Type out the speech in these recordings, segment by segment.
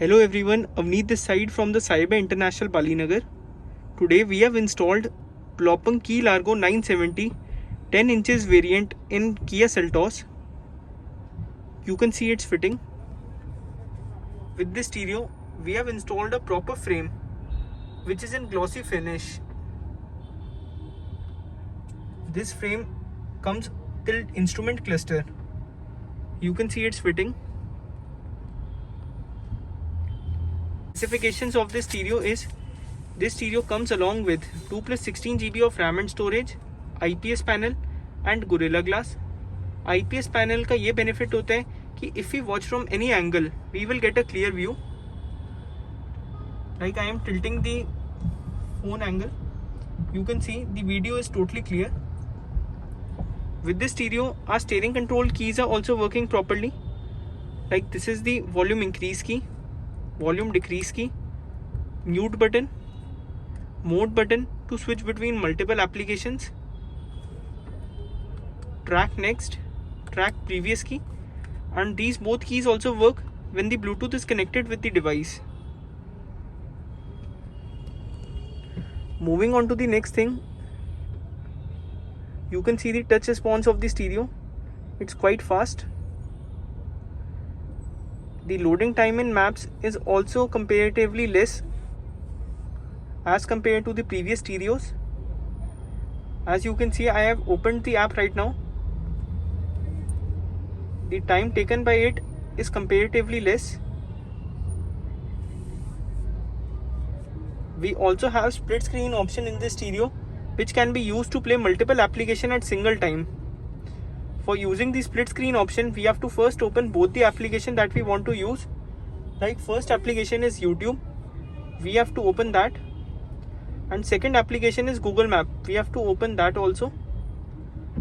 Hello everyone, Avneet this side from the Cyber International Balinagar. Today we have installed Plopeng Key Largo 970 10 inches variant in Kia Seltos. You can see its fitting. With this stereo, we have installed a proper frame which is in glossy finish. This frame comes till instrument cluster. You can see its fitting. Specifications of this stereo is this stereo comes along with 2 plus 16 GB of RAM and storage, IPS panel and Gorilla Glass. IPS panel का ये benefit होता है कि if we watch from any angle, we will get a clear view. Like I am tilting the phone angle, you can see the video is totally clear. With this stereo, our steering control keys are also working properly. Like this is the volume increase key, volume decrease key, mute button, mode button to switch between multiple applications, track next, track previous key, and these both keys also work when the Bluetooth is connected with the device. Moving on to the next thing, you can see the touch response of the stereo. It's quite fast. The loading time in maps is also comparatively less as compared to the previous stereos. As you can see, I have opened the app right now. The time taken by it is comparatively less. We also have split screen option in this stereo, which can be used to play multiple applications at single time. For using the split screen option, we have to first open both the application that we want to use. Like first application is YouTube, we have to open that, and second application is Google Map, we have to open that also.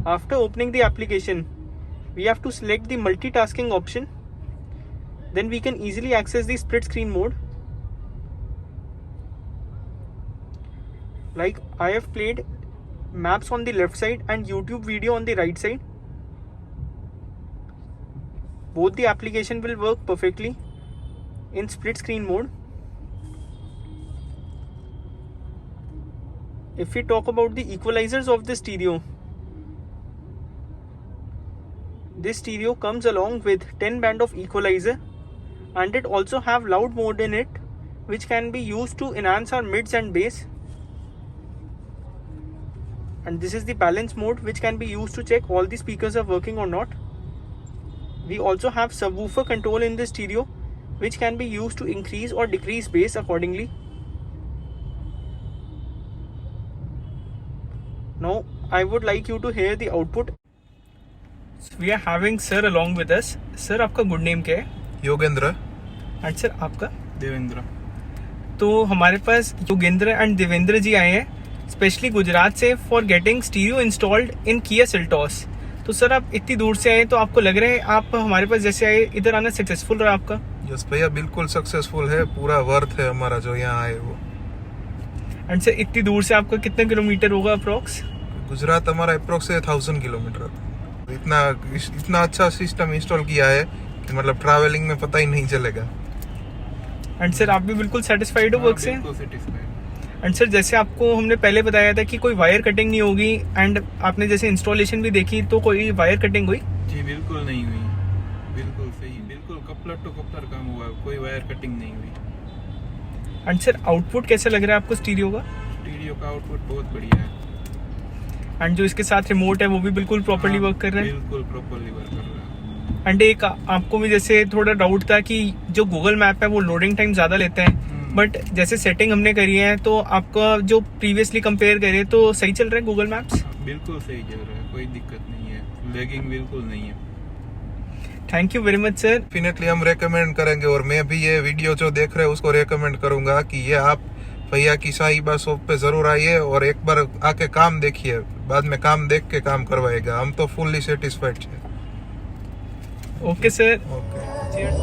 After opening the application, we have to select the multitasking option. Then we can easily access the split screen mode. Like I have played maps on the left side and YouTube video on the right side. Both the application will work perfectly in split screen mode. If we talk about the equalizers of the stereo, this stereo comes along with 10 band of equalizer, and it also have loud mode in it, which can be used to enhance our mids and bass. And this is the balance mode, which can be used to check all the speakers are working or not. We also have subwoofer control in the stereo, which can be used to increase or decrease bass accordingly. Now I would like you to hear the output. We are having sir along with us. Sir, आपका good name क्या है? Yogendra. And sir आपका? देवेंद्र. तो हमारे पास Yogendra and Devendra जी आए हैं specially Gujarat से for getting stereo installed in Kia Seltos. तो सर आप इतनी दूर से आए, तो आपको लग रहा है आप हमारे पास जैसे आए इधर आना सक्सेसफुल रहा आपका? यस भैया, बिल्कुल सक्सेसफुल है. पूरा वर्थ है हमारा जो यहाँ आए वो. एंड सर इतनी दूर से आपका कितना किलोमीटर होगा अप्रोक्स? गुजरात हमारा अप्रोक्स है 1000 किलोमीटर. इतना अच्छा सिस्टम इंस्टॉल किया है कि मतलब ट्रैवलिंग में पता ही नहीं चलेगा. एंड सर आप भी बिल्कुल सेटिस्फाइड हो वर्क से? बिल्कुल सेटिस्फाइड. एंड सर जैसे आपको हमने पहले बताया था कि कोई वायर कटिंग नहीं होगी, एंड आपने जैसे इंस्टॉलेशन भी देखी तो कोई वायर कटिंग हुई? जी बिल्कुल नहीं हुई. बिल्कुल सही, बिल्कुल कपलर टू कपलर काम हुआ, कोई वायर कटिंग नहीं हुई. एंड सर आउटपुट कैसा लग रहा है आपको स्टीरियो का? स्टीरियो का आउटपुट बहुत बढ़िया है. एंड जो इसके साथ रिमोट है वो भी बिल्कुल प्रॉपर्ली वर्क कर रहा है? बिल्कुल प्रॉपर्ली वर्क कर रहा है. एंड एक आपको भी जैसे थोड़ा डाउट था कि जो गूगल मैप है वो लोडिंग टाइम ज़्यादा लेता है, बट जैसे सेटिंग हमने करी है तो आपका जो प्रीवियसली कंपेयर करें तो सही चल रहा है गूगल मैप्स? बिल्कुल सही चल रहा है, कोई दिक्कत नहीं है, लैगिंग बिल्कुल नहीं है. Thank you very much sir. Definitely हम रेकमेंड करेंगे, और मैं भी ये वीडियो जो देख रहे हैं उसको रेकमेंड करूंगा कि ये आप भैया की साहिबा शॉप पे जरूर आइए और एक बार आके काम देखिए, बाद में काम देख के काम करवाएगा. हम तो फुल्ली सेटिस्फाइड है. Okay sir. ओके. Cheers.